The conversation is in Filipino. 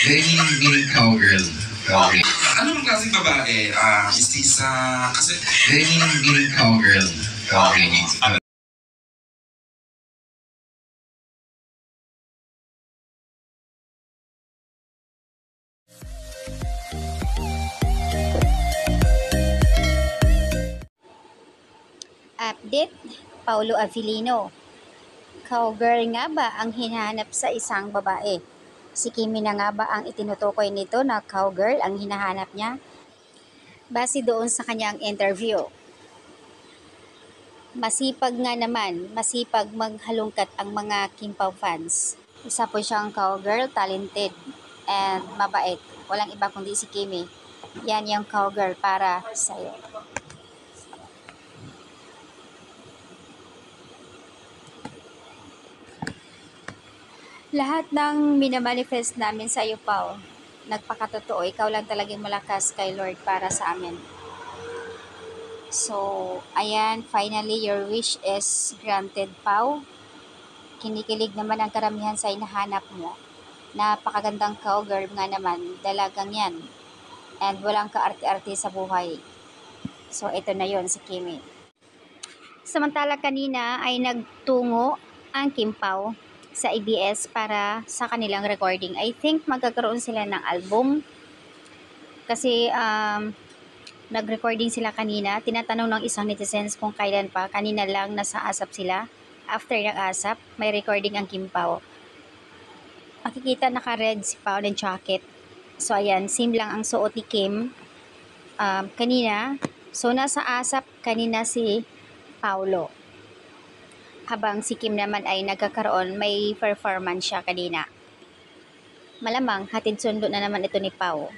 Meaning cowgirl. Cowgirl. Ano nung klaseng babae? Mistisa? Kasi... Meaning cowgirl. Cowgirl. Update, Paulo Avellino. Cowgirl nga ba ang hinahanap sa isang babae? Si Kimi na nga ba ang itinutukoy nito na cowgirl ang hinahanap niya? Base doon sa kanyang interview. Masipag nga naman, masipag maghalungkat ang mga Kim Pao fans. Isa po siyang cowgirl, talented, and mabait. Walang iba kundi si Kimi. Yan yung cowgirl para sa'yo. Lahat ng minamanifest namin sa iyo, Pao, nagpakatotoo. Ikaw lang talagang malakas kay Lord para sa amin. So, ayan, finally, your wish is granted, Pao. Kinikilig naman ang karamihan sa hinahanap mo. Napakagandang cowgirl nga naman, dalagang yan. And walang kaarte-arte sa buhay. So, ito na yon si Kimi. Samantala kanina ay nagtungo ang Kim Pao sa ABS para sa kanilang recording. I think magkakaroon sila ng album kasi nag-recording sila kanina. Tinatanong ng isang netizens kung kailan pa. Kanina lang nasa ASAP sila. After ng ASAP, may recording ang Kim Pao. Makikita naka-red si Pao ng jacket. So ayan, same lang ang suot ni Kim kanina. So nasa ASAP kanina si Paulo. Habang si Kim naman ay nagkakaroon, may performance siya kanina. Malamang hatid sundo na naman ito ni Pao.